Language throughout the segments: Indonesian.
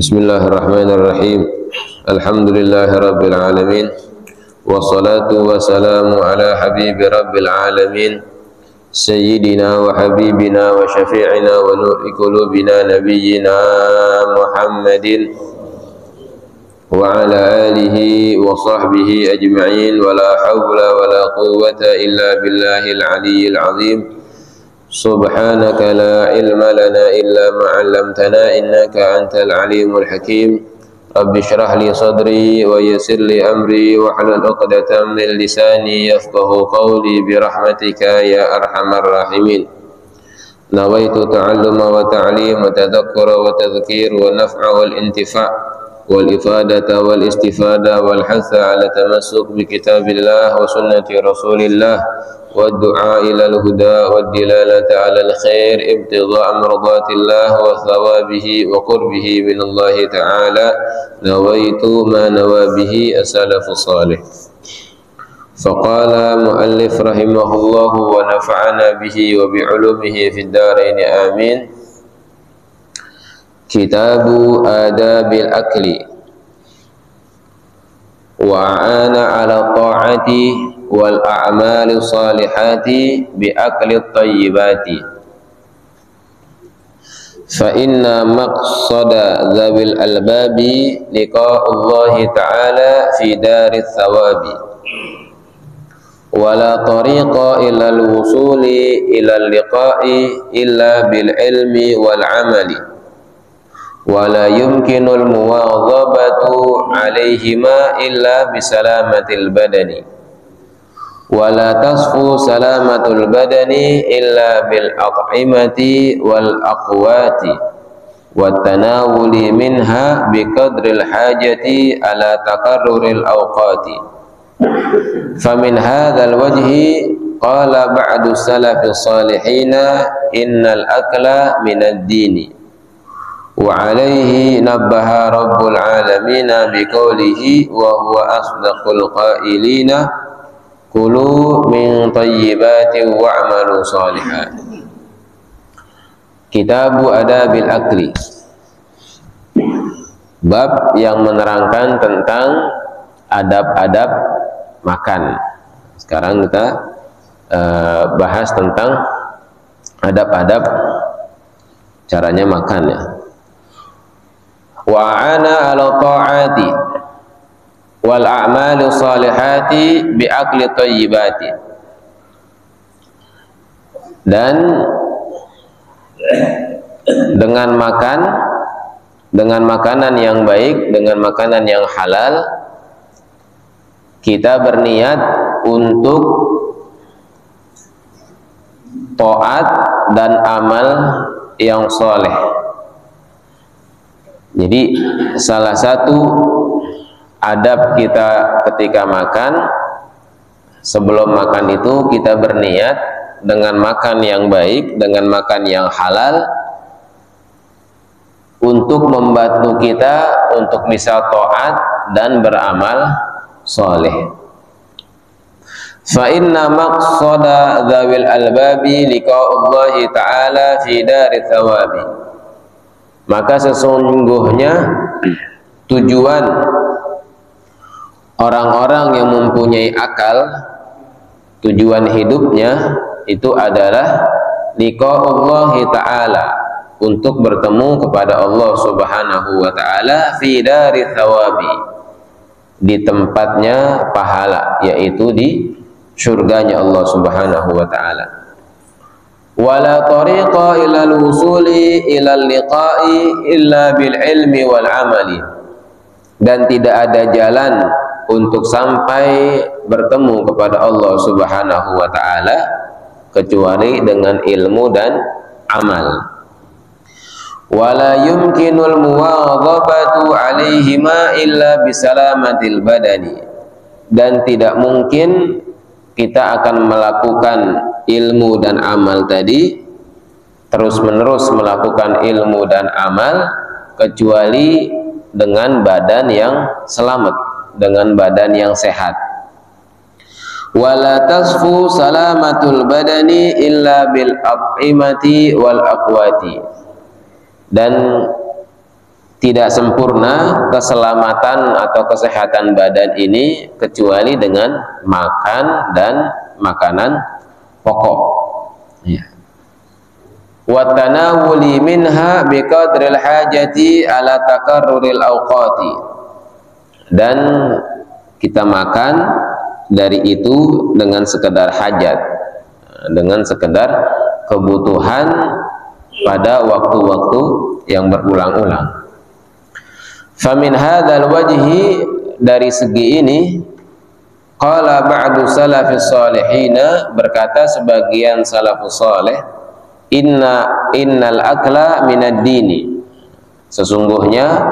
Bismillahirrahmanirrahim. Alhamdulillahirabbil alamin. Wassalatu wassalamu ala habibi rabbil alamin. Sayyidina wa habibina wa syafi'ina wa nuri qulubina nabiyyina Muhammadin wa ala alihi wa sahbihi ajma'in. Wa la hawla wa la quwwata illa billahil aliyyil azim. Subhanaka la ilma lana illa ma 'allamtana innaka antal alimul hakim. Rabbi shrah li sadri wa yassir li amri wa hlul 'uqdatam min lisani yafqahu qawli bi rahmatika ya arhamar rahimin. Nawaitu ta'alluma wa ta'lim wa tadhakkura wa tadhkir wa naf'a wal intifa' wal ifadata wal istifada wal hatha ala tamassuk bi kitabillah wa sunnati rasulillah والدعاء إلى الهدى والدلالة على الخير ابتغاء مرضات الله وثوابه وقربه من الله تعالى نويت ما نوى به السلف الصالح. فقال مؤلف رحمه الله ونفعنا به وبعلومه في الدارين آمين. كتاب آداب الأكل وأعان على الطاعة wal a'mali salihati bi akli thayyibati fa inna maqsada dzawil albabi liqa'ullahi ta'ala fi daris thawabi wa la tariqa ila al-wusuli ila al-liqa'i illa bil ilmi wal amali wa la yumkinu al-muwadhabatu alayhima illa bi salamatil badani wala tasfu salamatul badani illa bil at'imati wal aqwati wat tanawuli minha bi qadril hajati ala taqarruril awqati. Famin hadzal wajhi qala ba'du salafis salihina innal akla minad dini wa alayhi nabbaha rabbul alamin bi qawlihi wa huwa asdaqul qailina kulu min thayyibatin wa'malu shalihan. Kitabu adabil akli, bab yang menerangkan tentang adab-adab makan. Sekarang kita bahas tentang adab-adab caranya makan ya. Wa'ana ala ta'ati wal a'malu salihati bi akli thayyibati, dan dengan makan, dengan makanan yang baik, dengan makanan yang halal, kita berniat untuk taat dan amal yang soleh. Jadi salah satu adab kita ketika makan, sebelum makan itu kita berniat dengan makan yang baik, dengan makan yang halal, untuk membantu kita untuk bisa taat dan beramal soleh. Fa inna maqsada dzawil albabi liqa'ullahi ta'ala fi daris thawabi. Maka sesungguhnya tujuan orang-orang yang mempunyai akal, tujuan hidupnya itu adalah liqa'ullahi ta'ala, untuk bertemu kepada Allah subhanahu wa ta'ala fi daris thawabi, di tempatnya pahala, yaitu di surganya Allah subhanahu wa ta'ala. Wala tariqa ilal wusuli ilal liqa'i illa bil ilmi wal amali, dan tidak ada jalan untuk sampai bertemu kepada Allah subhanahu wa ta'ala kecuali dengan ilmu dan amal. Wala yumkinul muwadhabatu alaihima illa bisalamatil badani, dan tidak mungkin kita akan melakukan ilmu dan amal tadi, terus menerus melakukan ilmu dan amal, kecuali dengan badan yang selamat, dengan badan yang sehat. Wala tasfu salamatul badani illa bil at'imati wal aqwati, dan tidak sempurna keselamatan atau kesehatan badan ini kecuali dengan makan dan makanan pokok. Ya. Wa tanawuli minha biqadril hajati ala takarruril awqati, dan kita makan dari itu dengan sekedar hajat, dengan sekedar kebutuhan pada waktu-waktu yang berulang-ulang. Famin hadzal wajhi, dari segi ini, qala ba'du salafis salihina, berkata sebagian salafus saleh, innal akla minad dini, sesungguhnya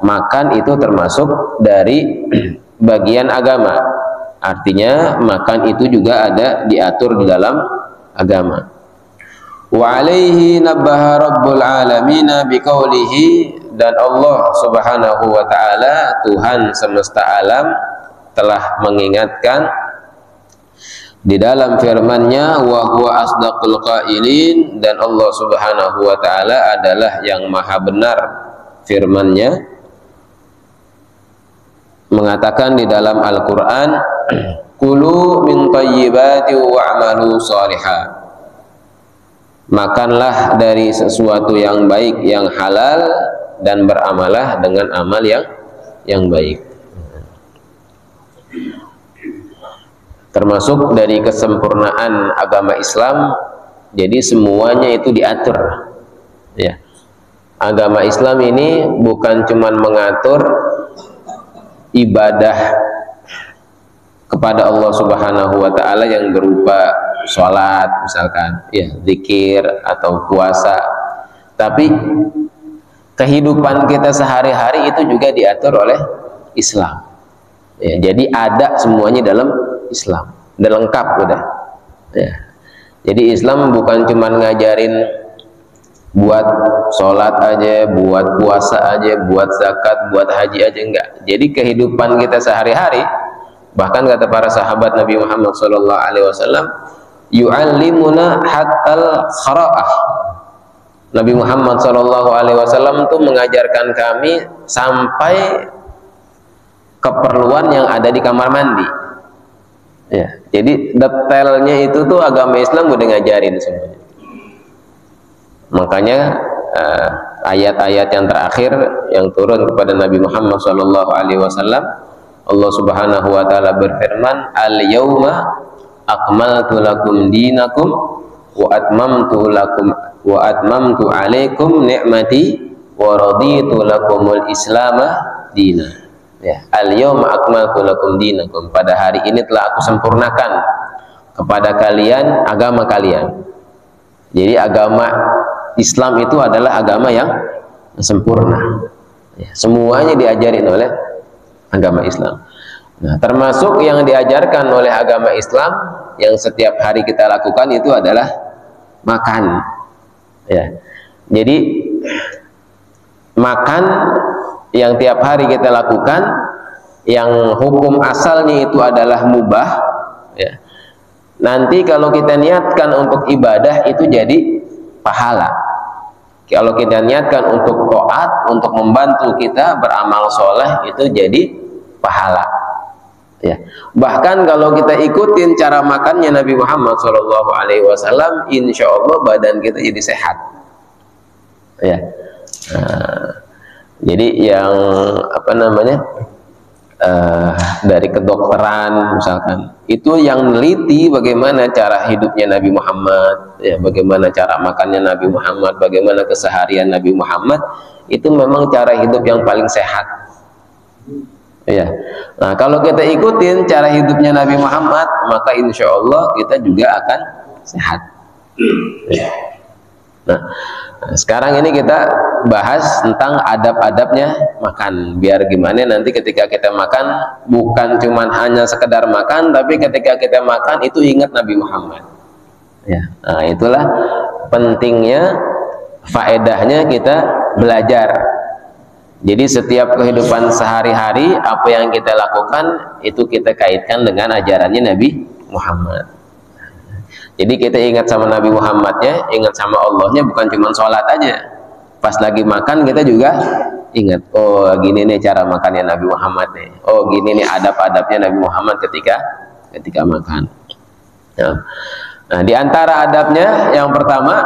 makan itu termasuk dari bagian agama. Artinya makan itu juga ada diatur di dalam agama. Wa alaihi nabbaha rabbul alamin biqaulihi, dan Allah subhanahu wa ta'ala, Tuhan semesta alam, telah mengingatkan di dalam firman-Nya, wa huwa asdaqul qailin, dan Allah subhanahu wa ta'ala adalah yang maha benar firman-Nya, mengatakan di dalam Al-Quran, kulu min thayyibati wa'malu salihah, makanlah dari sesuatu yang baik, yang halal, dan beramalah dengan amal yang baik. Termasuk dari kesempurnaan agama Islam, jadi semuanya itu diatur. Ya. Agama Islam ini bukan cuma mengatur ibadah kepada Allah Subhanahu wa ta'ala yang berupa sholat misalkan, ya, zikir atau puasa, tapi kehidupan kita sehari-hari itu juga diatur oleh Islam. Ya, jadi ada semuanya dalam Islam, udah lengkap udah. Ya. Jadi Islam bukan cuma ngajarin buat sholat aja, buat puasa aja, buat zakat, buat haji aja, enggak. Jadi kehidupan kita sehari-hari, bahkan kata para sahabat Nabi Muhammad SAW, yu'allimuna hattal khara'ah. Nabi Muhammad SAW itu mengajarkan kami sampai keperluan yang ada di kamar mandi. Ya, jadi detailnya itu tuh agama Islam udah ngajarin semuanya. Makanya ayat-ayat yang terakhir yang turun kepada Nabi Muhammad SAW, Allah Subhanahu wa ta'ala berfirman, al-yawma akmaltu lakum dinakum wa atmamtu alaikum ni'mati wa raditu lakumul islama dina. Ya, al-yawma akmaltu lakum dinakum, pada hari ini telah aku sempurnakan kepada kalian agama kalian. Jadi agama Islam itu adalah agama yang sempurna. Ya, semuanya diajarin oleh agama Islam. Nah, termasuk yang diajarkan oleh agama Islam yang setiap hari kita lakukan itu adalah makan. Ya. Jadi makan yang tiap hari kita lakukan, yang hukum asalnya itu adalah mubah, ya. Nanti kalau kita niatkan untuk ibadah itu jadi pahala. Kalau kita niatkan untuk taat, untuk membantu kita beramal soleh, itu jadi pahala. Ya. Bahkan kalau kita ikutin cara makannya Nabi Muhammad SAW, insya Allah badan kita jadi sehat. Ya. Nah, jadi yang apa namanya, dari kedokteran misalkan, itu yang neliti bagaimana cara hidupnya Nabi Muhammad, ya, bagaimana cara makannya Nabi Muhammad, bagaimana keseharian Nabi Muhammad, itu memang cara hidup yang paling sehat. Ya. Nah, kalau kita ikutin cara hidupnya Nabi Muhammad, maka insya Allah kita juga akan sehat. Ya. Nah, sekarang ini kita bahas tentang adab-adabnya makan, biar gimana nanti ketika kita makan bukan cuma hanya sekedar makan, tapi ketika kita makan itu ingat Nabi Muhammad. Ya. Nah, itulah pentingnya, faedahnya kita belajar. Jadi setiap kehidupan sehari-hari apa yang kita lakukan itu kita kaitkan dengan ajarannya Nabi Muhammad. Jadi kita ingat sama Nabi Muhammadnya, ingat sama Allahnya, bukan cuma sholat aja. Pas lagi makan kita juga ingat, oh gini nih cara makannya Nabi Muhammad nih, oh gini nih adab-adabnya Nabi Muhammad ketika makan. Nah, di antara adabnya yang pertama,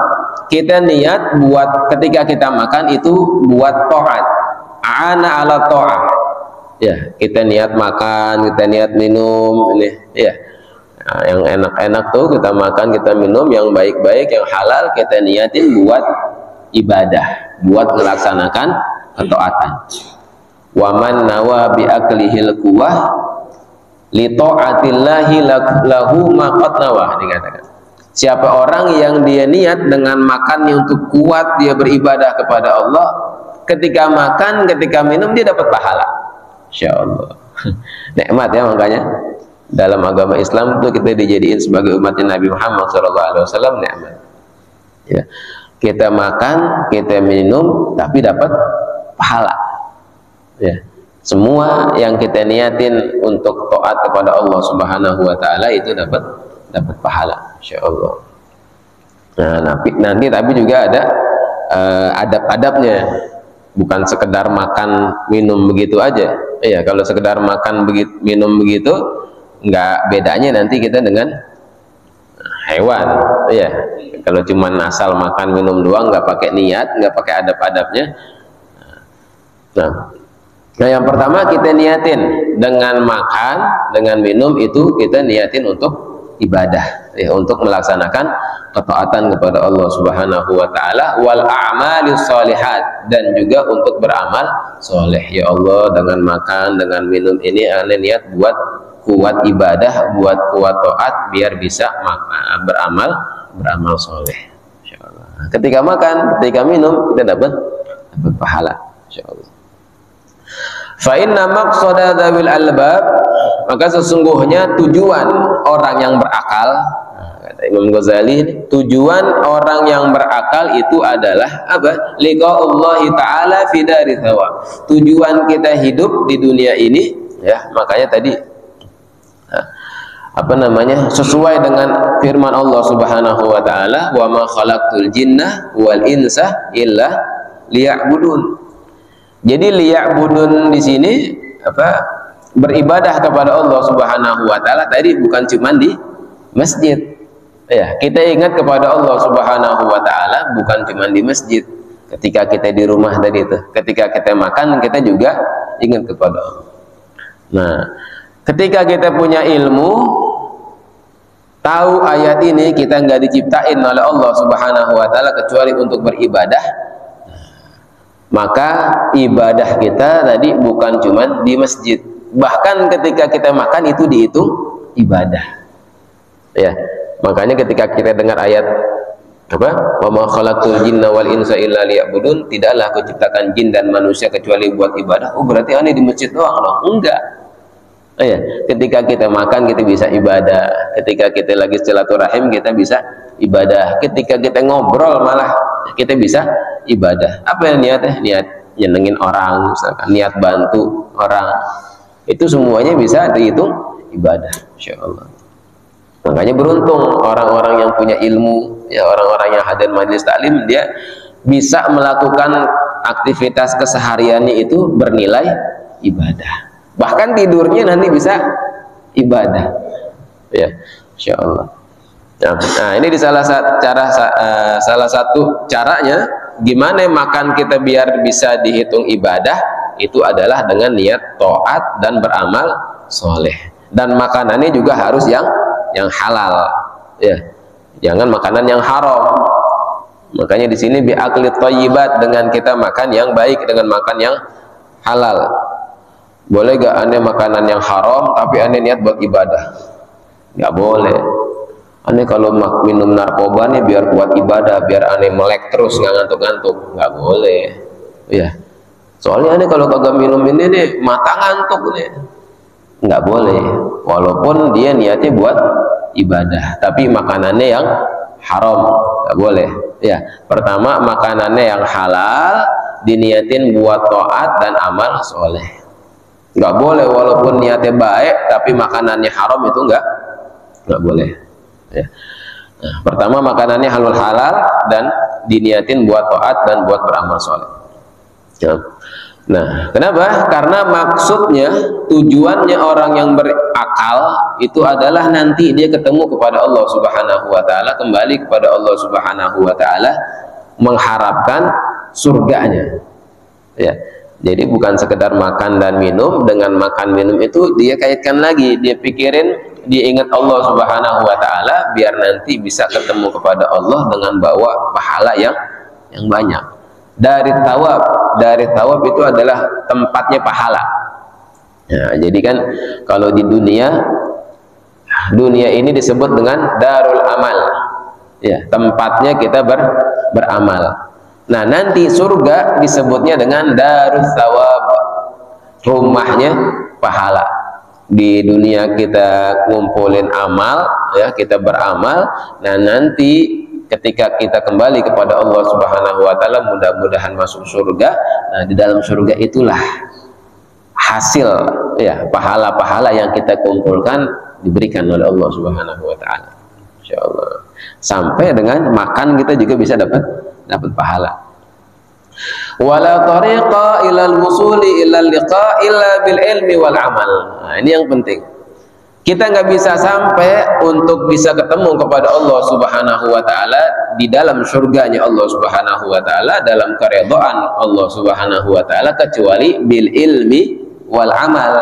kita niat buat ketika kita makan itu buat taat, ana ala ta'ah. Ya, kita niat makan, kita niat minum, ini ya. Nah, yang enak-enak tuh kita makan, kita minum, yang baik-baik, yang halal kita niatin buat ibadah, buat melaksanakan ketaatan. Wa man nawa bi aklihil quwwah li ta'atillahi lahu ma qad nawa, dikatakan. Siapa orang yang dia niat dengan makannya untuk kuat dia beribadah kepada Allah, ketika makan, ketika minum dia dapat pahala. Insyaallah. Nikmat ya, makanya dalam agama Islam itu kita dijadiin sebagai umatnya Nabi Muhammad SAW, nikmat. Ya. Kita makan, kita minum, tapi dapat pahala. Ya. Semua yang kita niatin untuk taat kepada Allah Subhanahu wa taala itu dapat pahala, insyaallah. Nah, nanti tapi juga ada adab-adabnya. Bukan sekedar makan minum begitu aja. Iya, kalau sekedar makan minum begitu, nggak bedanya nanti kita dengan hewan. Iya, kalau cuma asal makan minum doang, nggak pakai niat, nggak pakai adab-adabnya. Nah, yang pertama kita niatin dengan makan, dengan minum itu kita niatin untuk ibadah, ya, untuk melaksanakan ketaatan kepada Allah Subhanahu wa taala, wal a'malis sholihat, dan juga untuk beramal soleh. Ya Allah, dengan makan, dengan minum ini ane niat buat kuat ibadah, buat kuat taat, biar bisa beramal soleh. Insyaallah. Ketika makan, ketika minum kita dapat pahala, insyaallah. Fa inna maqsada dzawil albab, maka sesungguhnya tujuan orang yang berakal, kata Imam Ghazali, tujuan orang yang berakal itu adalah apa? Liqa'ullahi ta'ala fi dari thawa. Tujuan kita hidup di dunia ini, ya, makanya tadi apa namanya, sesuai dengan firman Allah Subhanahu wa taala, wa ma khalaqtul jinna wal insa illa liya'budun. Jadi liya'budun di sini apa? Beribadah kepada Allah Subhanahu wa taala tadi bukan cuma di masjid. Ya, kita ingat kepada Allah Subhanahu wa taala bukan cuma di masjid. Ketika kita di rumah tadi itu, ketika kita makan kita juga ingat kepada Allah. Nah, ketika kita punya ilmu, tahu ayat ini kita nggak diciptain oleh Allah Subhanahu wa taala kecuali untuk beribadah, maka ibadah kita tadi bukan cuma di masjid, bahkan ketika kita makan itu dihitung ibadah. Ya, makanya ketika kita dengar ayat apa, wa ma khalaqtul jinna wal insa illa liya'budun, tidaklah aku ciptakan jin dan manusia kecuali buat ibadah. Oh, berarti aneh di masjid doang dong? Enggak. Ya, ketika kita makan kita bisa ibadah, ketika kita lagi silaturahim kita bisa ibadah, ketika kita ngobrol malah kita bisa ibadah. Apa yang niatnya? Niat nyenengin orang, misalkan niat bantu orang, itu semuanya bisa dihitung ibadah, insyaallah. Makanya beruntung orang-orang yang punya ilmu, ya, orang-orang yang hadir majelis taklim, dia bisa melakukan aktivitas kesehariannya itu bernilai ibadah. Bahkan tidurnya nanti bisa ibadah, ya, insyaallah. Nah, ini di salah satu caranya gimana makan kita biar bisa dihitung ibadah, itu adalah dengan niat taat dan beramal soleh. Dan makanannya juga harus yang halal, ya, jangan makanan yang haram. Makanya di sini bi'aklit thayyibat, dengan kita makan yang baik, dengan makan yang halal. Boleh gak aneh makanan yang haram tapi aneh niat buat ibadah? Gak boleh. Aneh kalau minum narkoba nih biar kuat ibadah, biar aneh melek terus nggak ngantuk-ngantuk, nggak boleh. Ya, soalnya aneh kalau kagak minum ini nih mata ngantuk nih, nggak boleh. Walaupun dia niatnya buat ibadah, tapi makanannya yang haram nggak boleh. Ya, pertama makanannya yang halal, diniatin buat taat dan amal soleh. Nggak boleh walaupun niatnya baik tapi makanannya haram, itu nggak boleh. Ya. Nah, pertama makanannya halal dan diniatin buat taat dan buat beramal soleh. Ya. Nah, kenapa? Karena maksudnya, tujuannya orang yang berakal itu adalah nanti dia ketemu kepada Allah Subhanahu wa taala, kembali kepada Allah Subhanahu wa taala, mengharapkan surganya. Ya. Jadi bukan sekedar makan dan minum, dengan makan minum itu dia kaitkan lagi, dia pikirin, dia ingat Allah Subhanahu wa taala biar nanti bisa ketemu kepada Allah dengan bawa pahala yang banyak. Dari tawab itu adalah tempatnya pahala. Nah, jadi kan kalau di dunia ini disebut dengan darul amal, ya, tempatnya kita beramal. Nah, nanti surga disebutnya dengan darus thawab, rumahnya pahala. Di dunia kita ngumpulin amal, ya, kita beramal. Nah, nanti ketika kita kembali kepada Allah Subhanahu wa taala, mudah-mudahan masuk surga. Nah, di dalam surga itulah hasil, ya, pahala-pahala yang kita kumpulkan diberikan oleh Allah Subhanahu wa taala. Insyaallah. Sampai dengan makan kita juga bisa dapat pahala. Wala tariqa ilal wusuli ilal liqa illa bil ilmi wal amal. Nah, ini yang penting. Kita nggak bisa sampai untuk bisa ketemu kepada Allah Subhanahu wa taala di dalam surganya Allah Subhanahu wa taala, dalam keridhaan Allah Subhanahu wa taala, kecuali bil ilmi wal amal,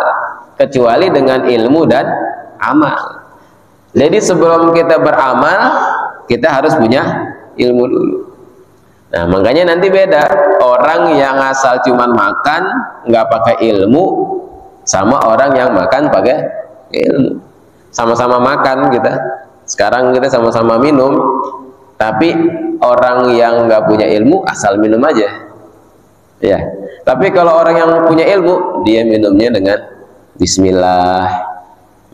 kecuali dengan ilmu dan amal. Jadi sebelum kita beramal, kita harus punya ilmu dulu. Nah, makanya nanti beda orang yang asal cuman makan nggak pakai ilmu sama orang yang makan pakai ilmu. Sama-sama makan kita, sekarang kita sama-sama minum, tapi orang yang nggak punya ilmu asal minum aja, ya. Tapi kalau orang yang punya ilmu, dia minumnya dengan bismillah,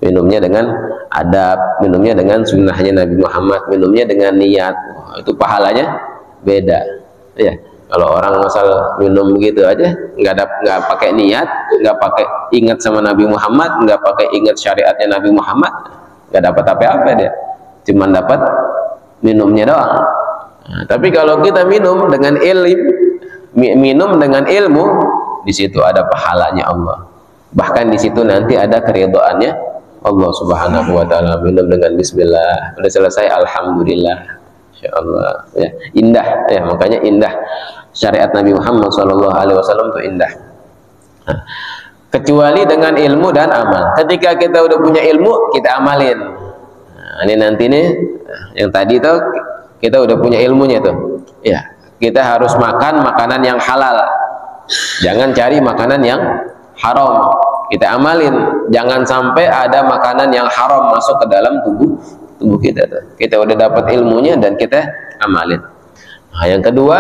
minumnya dengan adab, minumnya dengan sunnahnya Nabi Muhammad, minumnya dengan niat. Oh, itu pahalanya beda, ya. Kalau orang asal minum gitu aja, nggak pakai niat, nggak pakai ingat sama Nabi Muhammad, nggak pakai ingat syariatnya Nabi Muhammad, nggak dapat apa-apa dia, cuman dapat minumnya doang. Nah, tapi kalau kita minum dengan ilmu, di situ ada pahalanya Allah. Bahkan di situ nanti ada keridhaannya Allah Subhanahu wa taala. Minum dengan bismillah, udah selesai alhamdulillah. Insyaallah, ya, indah, ya, makanya indah syariat Nabi Muhammad SAW itu indah. Nah, kecuali dengan ilmu dan amal. Ketika kita udah punya ilmu, kita amalin. Nah, ini nanti nih, yang tadi tuh kita udah punya ilmunya tuh, ya, kita harus makan makanan yang halal, jangan cari makanan yang haram. Kita amalin, jangan sampai ada makanan yang haram masuk ke dalam tubuh kita tuh. Kita udah dapat ilmunya dan kita amalin. Nah, yang kedua,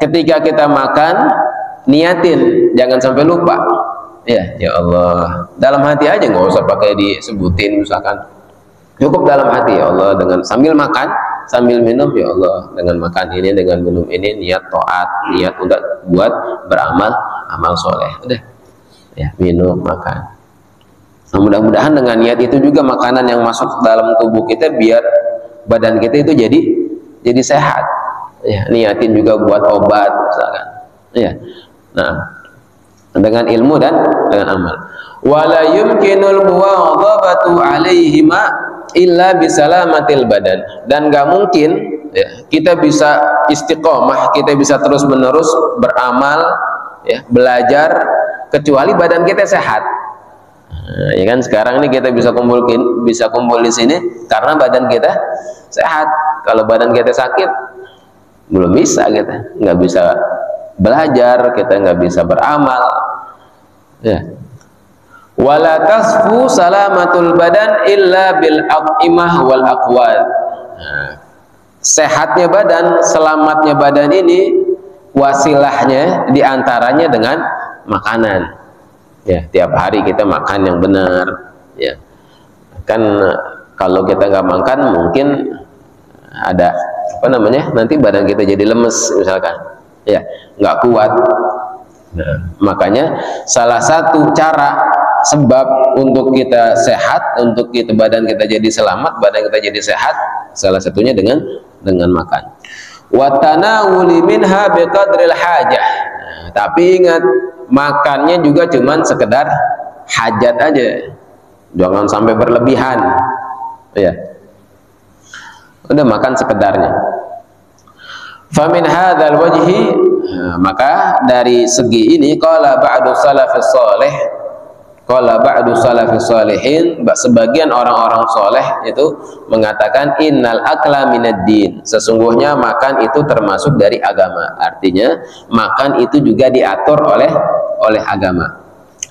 ketika kita makan, niatin, jangan sampai lupa. Ya Allah, dalam hati aja, nggak usah pakai disebutin misalkan. Cukup dalam hati, ya Allah, dengan sambil makan, sambil minum, ya Allah, dengan makan ini, dengan minum ini, niat taat, niat untuk buat beramal, amal soleh. Udah, ya, minum, makan. Nah, mudah-mudahan dengan niat itu juga makanan yang masuk dalam tubuh kita biar badan kita itu jadi sehat. Ya, niatin juga buat obat misalkan. Ya. Nah, dengan ilmu dan dengan amal. Wala yumkinul muwadhabatu 'alaihima illa bisalamatil badan. Dan nggak mungkin, ya, kita bisa istiqomah, kita bisa terus-menerus beramal, ya, belajar, kecuali badan kita sehat. Nah, ya kan, sekarang ini kita bisa kumpul di sini karena badan kita sehat. Kalau badan kita sakit, belum bisa, kita nggak bisa belajar, kita nggak bisa beramal. Ya. Wala tasfu salamatul badan illa bil at'imah wal aqwal. Nah, sehatnya badan, selamatnya badan ini wasilahnya diantaranya dengan makanan. Ya, tiap hari kita makan yang benar, ya. Kan kalau kita nggak makan, mungkin ada apa namanya, nanti badan kita jadi lemes misalkan, ya, nggak kuat. Nah, makanya salah satu cara sebab untuk kita sehat, untuk badan kita jadi selamat, badan kita jadi sehat, salah satunya dengan makan. Wa tanawuli minha biqadril hajah. Tapi ingat, makannya juga cuman sekedar hajat aja, jangan sampai berlebihan, ya. Udah makan sekedarnya. Famin hadzal wajhi, maka dari segi ini qala ba'du salafis salih, qala ba'du salafis salihin, sebagian orang-orang soleh itu mengatakan innal akla minad din, sesungguhnya makan itu termasuk dari agama. Artinya makan itu juga diatur oleh agama.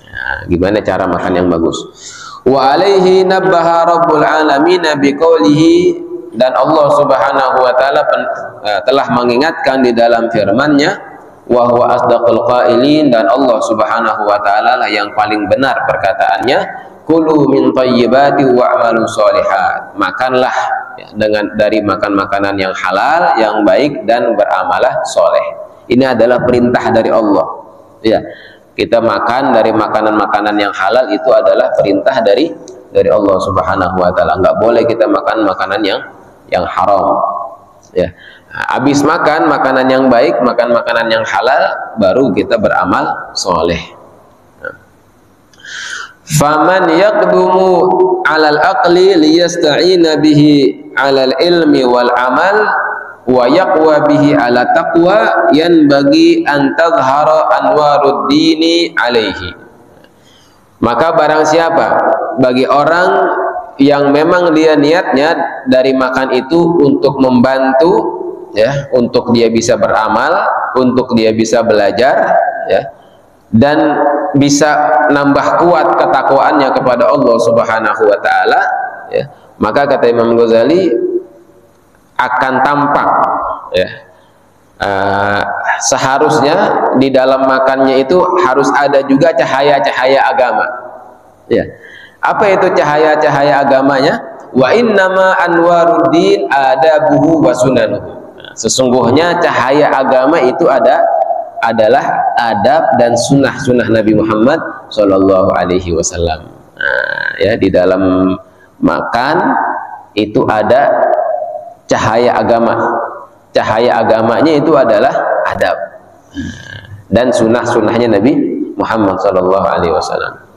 Nah, gimana cara makan yang bagus? Wa alaihi nabbaha rabbul alamin biqaulihi, dan Allah Subhanahu wa taala telah mengingatkan di dalam firman-Nya, wa huwa asdaqul qailin, dan Allah Subhanahu wa taala lah yang paling benar perkataannya, kulu min thayyibati wa'malu sholihat, makanlah dari makan-makanan yang halal, yang baik, dan beramalah soleh. Ini adalah perintah dari Allah, ya. Kita makan dari makanan-makanan yang halal, itu adalah perintah dari Allah Subhanahu wa taala. Enggak boleh kita makan makanan yang haram, ya. Habis makan makanan yang baik, makan makanan yang halal, baru kita beramal soleh. Faman yaqdumu 'alal aqli liyasta'ina bihi 'alal ilmi wal amal wa yaqwa bihi 'ala taqwa yanbaghi an tadhhara anwarud dini 'alaihi. Maka barang siapa, bagi orang yang memang dia niatnya dari makan itu untuk membantu, ya, untuk dia bisa beramal, untuk dia bisa belajar, ya, dan bisa nambah kuat ketakwaannya kepada Allah Subhanahu wa taala, ya, maka kata Imam Ghazali akan tampak, ya, seharusnya di dalam makannya itu harus ada juga cahaya-cahaya agama, ya. Apa itu cahaya-cahaya agamanya? Wa innama anwaruddin adabuhu wa sunanuhu. Sesungguhnya cahaya agama itu adalah adab dan sunnah Nabi Muhammad Shallallahu Alaihi Wasallam. Ya, di dalam makan itu ada cahaya agama. Cahaya agamanya itu adalah adab dan sunnahnya Nabi Muhammad Shallallahu Alaihi Wasallam.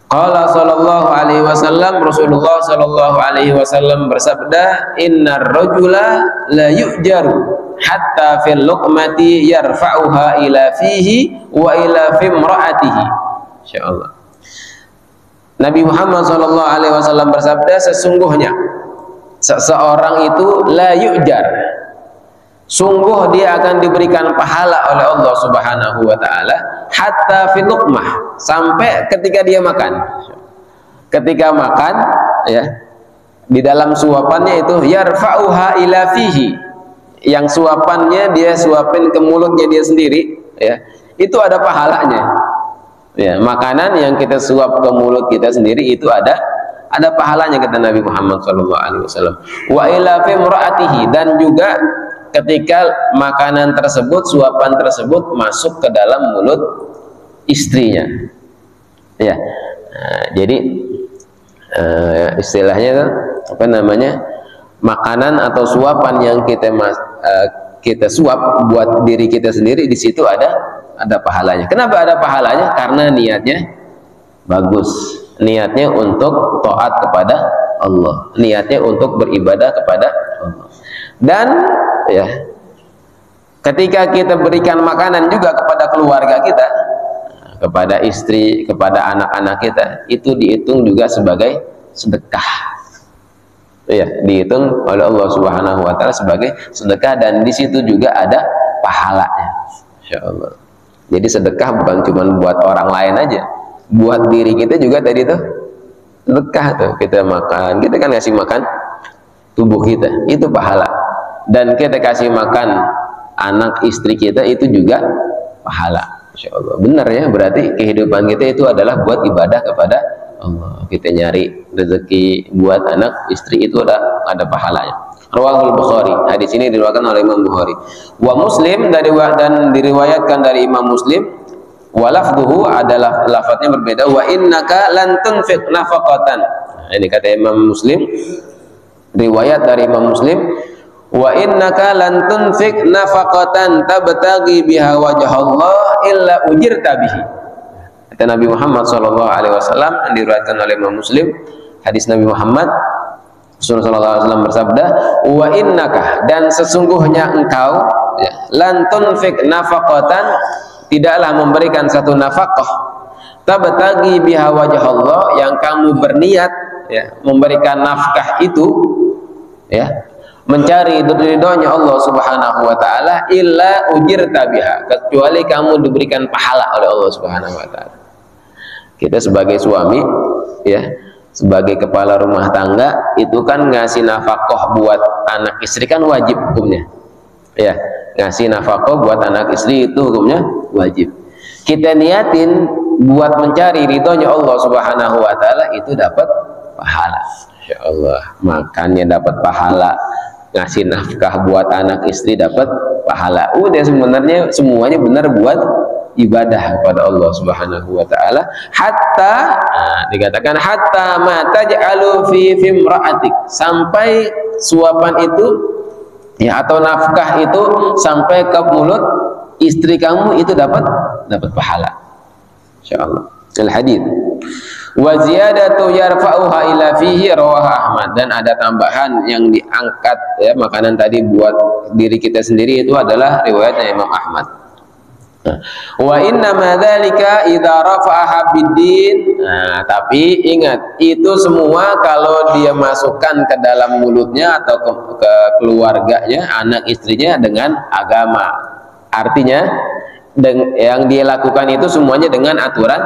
Qala sallallahu alaihi wasallam, Rasulullah sallallahu alaihi wasallam bersabda, innar rajula la yu'jaru hatta fil luqmati yarfa'uha ila fihi wa ila fimra'atihi. Insyaallah. Nabi Muhammad sallallahu alaihi wasallam bersabda, sesungguhnya seseorang itu la yu'jar, sungguh dia akan diberikan pahala oleh Allah Subhanahu wa taala hatta fil luqmah, sampai ketika dia makan. Ketika makan, ya, di dalam suapannya itu yarfa'uha ila fihi, yang suapannya dia suapin ke mulutnya dia sendiri, ya, itu ada pahalanya. Ya, makanan yang kita suap ke mulut kita sendiri itu ada pahalanya, kata Nabi Muhammad SAW. Wa ila fimra'atihi, dan juga ketika makanan tersebut, suapan tersebut masuk ke dalam mulut istrinya, ya. Nah, jadi istilahnya itu apa namanya, makanan atau suapan yang kita suap buat diri kita sendiri, di situ ada pahalanya. Kenapa ada pahalanya? Karena niatnya bagus, niatnya untuk taat kepada Allah, niatnya untuk beribadah kepada Allah. Dan, ya, ketika kita berikan makanan juga kepada keluarga kita, kepada istri, kepada anak-anak kita, itu dihitung juga sebagai sedekah, ya, dihitung oleh Allah Subhanahu wa taala sebagai sedekah, dan di situ juga ada pahalanya, insyaallah. Jadi sedekah bukan cuma buat orang lain aja, buat diri kita juga tadi tuh sedekah tuh. Kita makan, kita kan ngasih makan tubuh kita, itu pahala. Dan kita kasih makan anak istri kita, itu juga pahala, insyaallah. Benar, ya, berarti kehidupan kita itu adalah buat ibadah kepada Allah. Kita nyari rezeki buat anak istri, itu ada pahalanya. Rawahul Bukhari, hadis ini diriwayatkan oleh Imam Bukhari. Wa Muslim, dan diriwayatkan dari Imam Muslim. Wa lafdhuhu, adalah lafadznya berbeda. Wa innaka lan tunfiq nafaqatan. Ini kata Imam Muslim, riwayat dari Imam Muslim. Wa innaka lan tunfik nafaqatan tabtaghi biha wajhallah illa ujirta bihi. Kata Nabi Muhammad sallallahu alaihi wasallam yang diriwayatkan oleh Imam Muslim, hadis Nabi Muhammad Rasulullah sallallahu alaihi wasallam bersabda, wa innaka, dan sesungguhnya engkau ya, lan tunfik nafaqatan, tidaklah memberikan satu nafkah, tabtaghi biha wajhallah, yang kamu berniat ya, memberikan nafkah itu ya, mencari ridhonya Allah Subhanahu wa taala, illa ujirta biha, kecuali kamu diberikan pahala oleh Allah Subhanahu wa taala. Kita sebagai suami ya, sebagai kepala rumah tangga itu kan ngasih nafkah buat anak istri kan wajib hukumnya. Ya, ngasih nafkah buat anak istri itu hukumnya wajib. Kita niatin buat mencari ridhonya Allah Subhanahu wa taala, itu dapat pahala. Insyaallah, makannya dapat pahala, ngasih nafkah buat anak istri dapat pahala. Udah sebenarnya semuanya benar buat ibadah kepada Allah Subhanahu wa taala. Hatta dikatakan hatta ma taj'alu fi imra'atik, sampai suapan itu ya, atau nafkah itu sampai ke mulut istri kamu, itu dapat pahala. Insyaallah. Al-hadits wa ziyadatu yarfa'uha ila fihi rawah Ahmad, dan ada tambahan yang diangkat ya, makanan tadi buat diri kita sendiri, itu adalah riwayatnya Imam Ahmad. Wa inna ma dzalika idza rafa'aha bid-din. Nah, tapi ingat, itu semua kalau dia masukkan ke dalam mulutnya atau ke keluarganya, anak istrinya, dengan agama. Artinya yang dia lakukan itu semuanya dengan aturan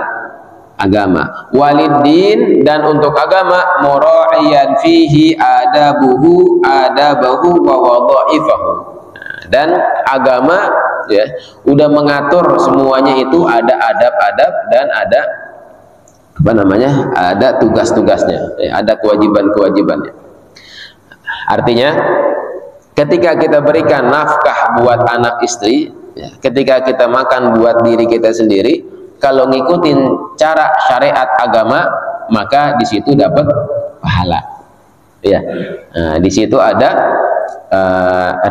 agama. Waliddin, dan untuk agama, mura'iyan fihi adabahu wa wadha'ifahu. Dan agama ya udah mengatur semuanya, itu ada adab-adab dan ada apa namanya, ada tugas-tugasnya ya, ada kewajiban-kewajibannya. Artinya ketika kita berikan nafkah buat anak istri ya, ketika kita makan buat diri kita sendiri, kalau ngikutin cara syariat agama, maka di situ dapat pahala ya. Nah, di situ ada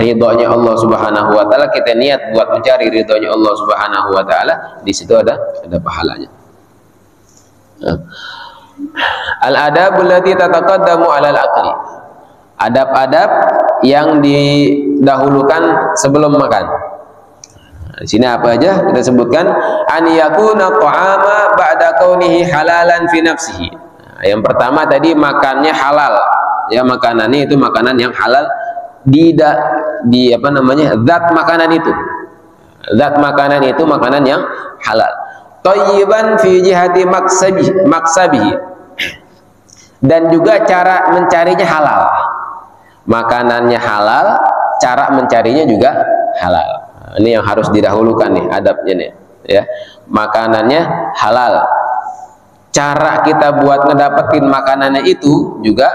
ridhonya Allah Subhanahu wa taala. Kita niat buat mencari ridhonya Allah Subhanahu wa taala, di situ ada pahalanya. Al-adabul lati tataqaddamu 'alal aqli, adab-adab yang didahulukan sebelum makan. Di sini apa aja kita sebutkan? An yakuna ta'ama ba'da kaunihi halalan fi nafsihi. Yang pertama tadi makannya halal ya, makanannya itu makanan yang halal di apa namanya, zat makanan itu makanan yang halal. Thayyiban fi jihati maksabihi, dan juga cara mencarinya halal. Makanannya halal, cara mencarinya juga halal. Ini yang harus didahulukan nih adabnya nih ya. Makanannya halal, cara kita buat ngedapetin makanannya itu juga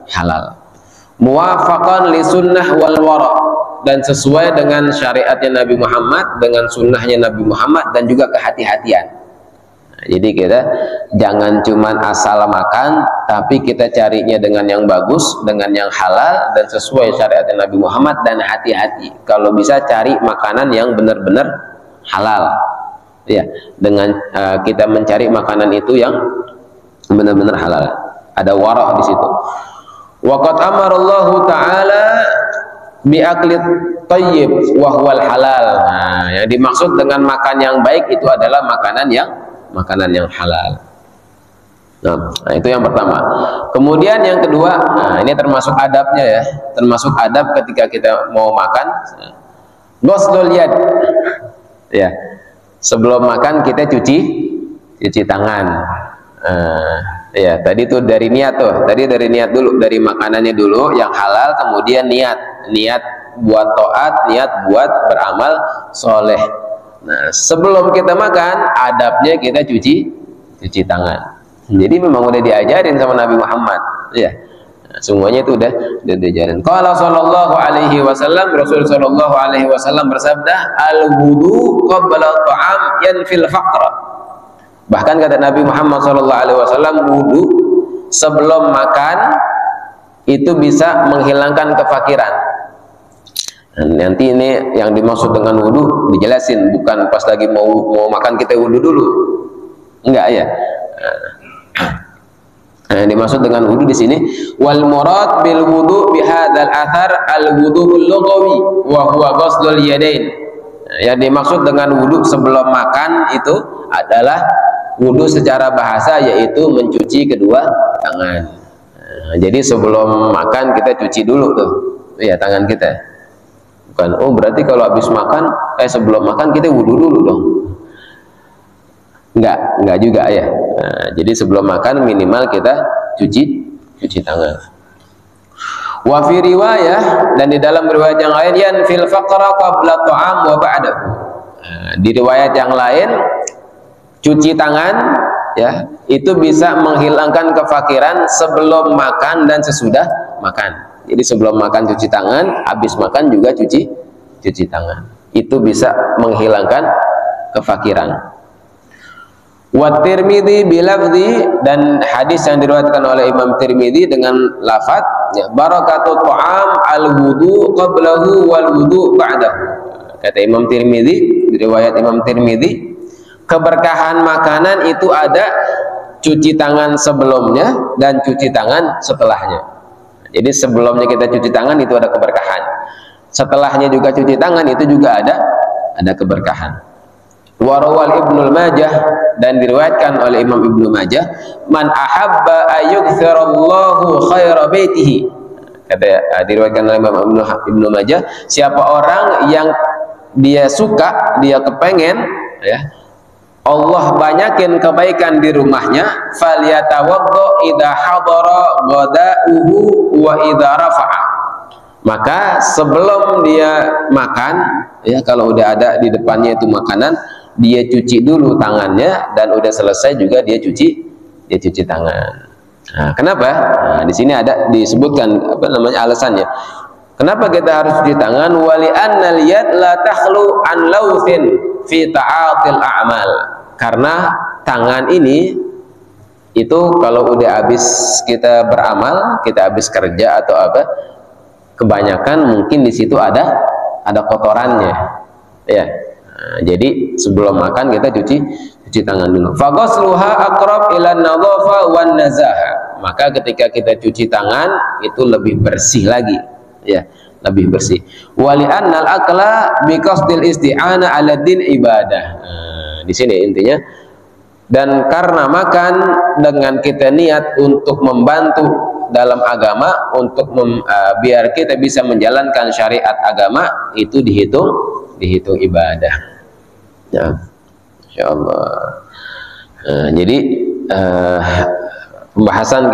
halal. Muwafaqan li sunnah wal wara, dan sesuai dengan syariatnya Nabi Muhammad, dengan sunnahnya Nabi Muhammad, dan juga kehati-hatian. Nah, jadi kita jangan cuman asal makan, tapi kita carinya dengan yang bagus, dengan yang halal, dan sesuai syariatnya Nabi Muhammad, dan hati-hati. Kalau bisa cari makanan yang benar-benar halal ya, dengan kita mencari makanan itu yang benar-benar halal, ada wara di situ. Waqad amarallahu ta'ala bi'aklit tayyib wa huwal halal. Nah, yang dimaksud dengan makan yang baik itu adalah makanan yang halal. Nah, itu yang pertama. Kemudian yang kedua, nah ini termasuk adabnya ya, termasuk adab ketika kita mau makan. Ghuslul yad. Ya. Sebelum makan kita cuci tangan. Ya, tadi tuh dari niat tuh. Tadi dari niat dulu, dari makanannya dulu yang halal, kemudian niat buat taat, niat buat beramal soleh. Nah, sebelum kita makan, adabnya kita cuci tangan. Jadi memang udah diajarin sama Nabi Muhammad, ya. Nah, semuanya itu udah diajarin. Qala sallallahu alaihi wasallam, Rasul sallallahu alaihi wasallam bersabda, al-wudu qabla ta'am yanfil faqra. Bahkan kata Nabi Muhammad SAW, wudu sebelum makan itu bisa menghilangkan kefakiran. Nanti ini yang dimaksud dengan wudu dijelasin, bukan pas lagi mau makan kita wudu dulu, enggak ya. Nah, yang dimaksud dengan wudu di sini wal murad bil wudu bi hadzal athar al wudu'ul lughawi wa huwa ghuslul yadain. Yang dimaksud dengan wudu sebelum makan itu adalah wudu secara bahasa, yaitu mencuci kedua tangan. Jadi sebelum makan kita cuci dulu tuh ya tangan kita. Bukan, oh berarti kalau habis makan sebelum makan kita wudu dulu dong. Enggak juga ya. Nah, jadi sebelum makan minimal kita cuci tangan. Wa fi riwayah, dan di dalam riwayat yang lain, yan fil faqra qabla ta'am wa ba'dahu. Nah, di riwayat yang lain cuci tangan ya itu bisa menghilangkan kefakiran sebelum makan dan sesudah makan. Jadi sebelum makan cuci tangan, habis makan juga cuci tangan. Itu bisa menghilangkan kefakiran. Wa Tirmidzi bilafzi, dan hadis yang diriwayatkan oleh Imam Tirmidzi dengan lafaz ya, barakatut ta'am al-wudu qablahu wal wudu ba'dahu. Kata Imam Tirmidzi, riwayat Imam Tirmidzi, keberkahan makanan itu ada cuci tangan sebelumnya dan cuci tangan setelahnya. Jadi sebelumnya kita cuci tangan itu ada keberkahan, setelahnya juga cuci tangan itu juga ada keberkahan. Warawal Ibnu Majah, dan diriwayatkan oleh Imam Ibnu Majah, man ahabba ayyukthirallahu khaira baitihi. Kata diriwayatkan oleh Imam Ibnu Majah, siapa orang yang dia suka, dia kepengen ya Allah banyakin kebaikan di rumahnya, falyatawaddo idza hadara ghada'uhu wa idza rafa'a. Maka sebelum dia makan ya, kalau udah ada di depannya itu makanan, dia cuci dulu tangannya, dan udah selesai juga dia cuci tangan. Nah, kenapa? Nah, di sini ada disebutkan alasannya. Kenapa kita harus cuci tangan? Wali annal yad la takhlu an lauthin fi ta'atil a'mal. Karena tangan ini itu kalau udah habis kita beramal, kita habis kerja atau apa, kebanyakan mungkin di situ ada kotorannya ya. Nah, jadi sebelum makan kita cuci tangan dulu. Faghasluha aqrab ila nadhafa wan nazaha. Maka ketika kita cuci tangan itu lebih bersih lagi ya, lebih bersih. Wali annal akla bi qasdil isti'ana 'ala din ibadah. Di sini intinya, dan karena makan dengan kita niat untuk membantu dalam agama, untuk biar kita bisa menjalankan syariat agama, itu dihitung ibadah ya, insyaallah. Jadi pembahasan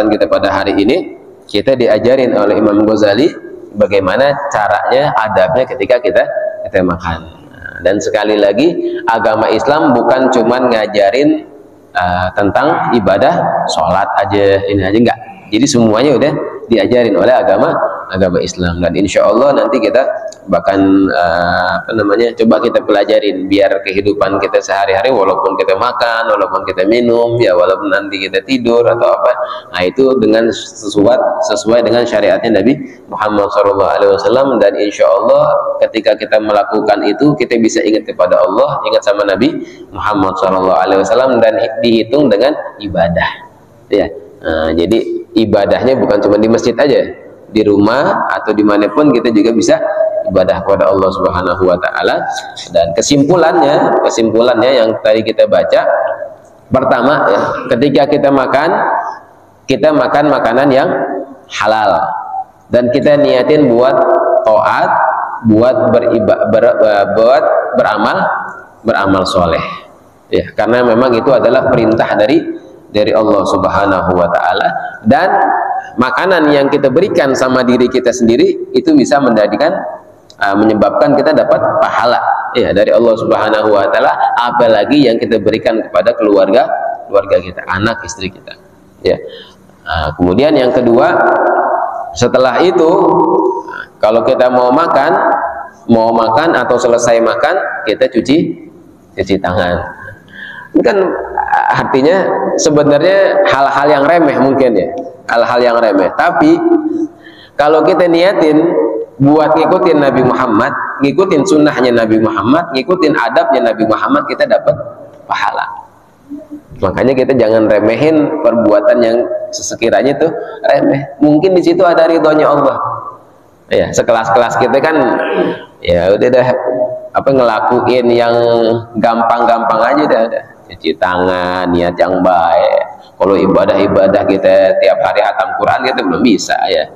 kita pada hari ini, kita diajarin oleh Imam Ghazali bagaimana caranya, adabnya ketika kita makan. Dan sekali lagi, agama Islam bukan cuman ngajarin tentang ibadah sholat aja, ini aja, enggak. Jadi semuanya udah diajarin oleh agama Islam, dan insya Allah nanti kita bahkan coba kita pelajarin biar kehidupan kita sehari-hari, walaupun kita makan, walaupun kita minum ya, walaupun nanti kita tidur atau apa, nah itu dengan sesuai dengan syariatnya Nabi Muhammad SAW. Dan insya Allah ketika kita melakukan itu, kita bisa ingat kepada Allah, ingat sama Nabi Muhammad SAW, dan dihitung dengan ibadah ya. Nah, jadi ibadahnya bukan cuma di masjid aja, di rumah atau dimanapun kita juga bisa ibadah kepada Allah Subhanahu wa Ta'ala. Dan kesimpulannya yang tadi kita baca, pertama ya, ketika kita makan makanan yang halal, dan kita niatin buat taat, buat beramal soleh ya, karena memang itu adalah perintah dari Allah Subhanahu wa Ta'ala. Dan makanan yang kita berikan sama diri kita sendiri itu bisa menyebabkan kita dapat pahala ya dari Allah Subhanahu wa Ta'ala, apalagi yang kita berikan kepada keluarga kita, anak istri kita ya. Nah, kemudian yang kedua, setelah itu kalau kita mau makan atau selesai makan, kita cuci tangan. Ini kan artinya sebenarnya hal-hal yang remeh mungkin ya, hal-hal yang remeh, tapi kalau kita niatin buat ngikutin Nabi Muhammad, ngikutin sunnahnya Nabi Muhammad, ngikutin adabnya Nabi Muhammad, kita dapat pahala. Makanya kita jangan remehin perbuatan yang sekiranya itu remeh. Mungkin di situ ada ridhonya Allah. Ya, sekelas-kelas kita kan ya udah dah apa ngelakuin yang gampang-gampang aja dah. Cuci tangan, niat yang baik. Kalau ibadah-ibadah kita tiap hari hatam Quran kita belum bisa ya.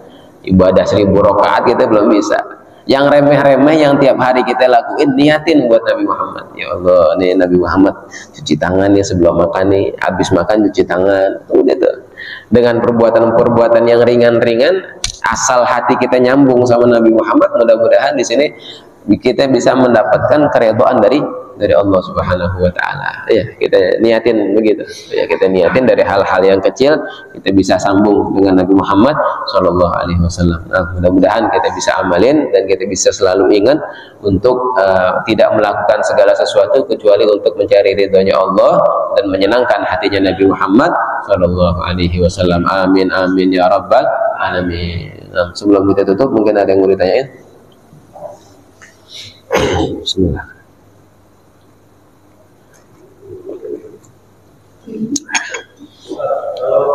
Ibadah 1000 rakaat kita belum bisa. Yang remeh-remeh yang tiap hari kita lakuin, niatin buat Nabi Muhammad. Ya Allah, nih Nabi Muhammad cuci tangan nih sebelum makan nih, habis makan cuci tangan. Udah tuh. Dengan perbuatan-perbuatan yang ringan-ringan, asal hati kita nyambung sama Nabi Muhammad, mudah-mudahan di sini kita bisa mendapatkan keridhaan dari Allah Subhanahu wa taala. Ya, kita niatin begitu. Ya, kita niatin dari hal-hal yang kecil kita bisa sambung dengan Nabi Muhammad sallallahu alaihi wasallam. Nah, mudah-mudahan kita bisa amalin dan kita bisa selalu ingat untuk tidak melakukan segala sesuatu kecuali untuk mencari ridhonya Allah dan menyenangkan hatinya Nabi Muhammad sallallahu alaihi wasallam. Amin amin ya rabbal alamin. Nah, sebelum kita tutup mungkin ada yang mau ditanyain? Bismillah.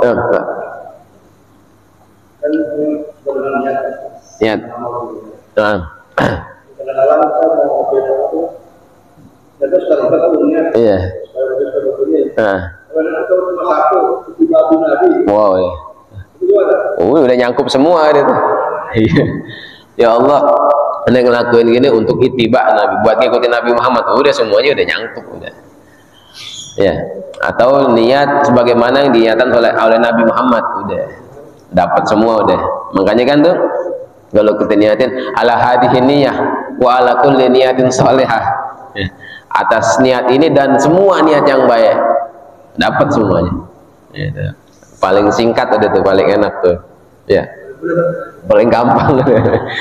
Ya, Pak. Niat. Iya. Wow. Ya. Udah nyangkup semua itu. Ya Allah, anda ngelakuin gini untuk ittiba Nabi, buat ngikutin Nabi Muhammad. Udah semuanya udah nyangkup udah. Ya, atau niat sebagaimana yang diniatkan oleh Nabi Muhammad, udah dapat semua udah. Makanya kan tuh kalau kita niatin ala hadhihi niyah wa ala kulli niyatin shalihah, ya, atas niat ini dan semua niat yang baik dapat semuanya. Ya, paling singkat udah tuh, paling enak tuh. Ya, paling gampang.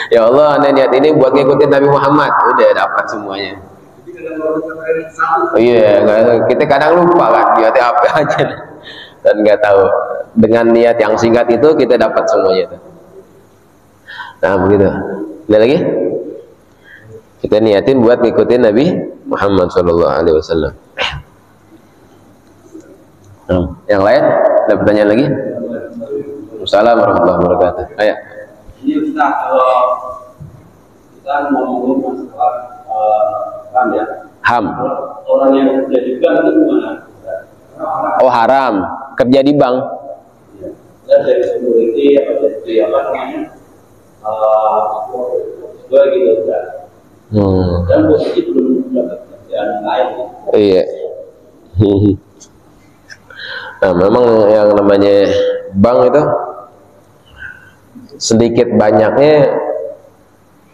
Ya Allah, anda niat ini buat ngikutin Nabi Muhammad, udah dapat semuanya. Iya, kita kadang lupa kan niatnya apa aja dan nggak tahu. Dengan niat yang singkat itu kita dapat semuanya itu. Nah begitu. Ada lagi? Kita niatin buat ngikutin Nabi Muhammad SAW. Nah, yang lain ada pertanyaan lagi? Assalamualaikum warahmatullahi wabarakatuh. Ayo. Ini Ustaz, kalau kita ngomongin masalah HAM ya. HAM. Orang yang kerja di bank itu gimana? Oh haram, kerja di bank. Ya, dari security atau dari apa namanya? Gue gitu Ustaz. Dan posisi belum dapat kerjaan lain. Iya. Nah, memang yang namanya bank itu sedikit banyaknya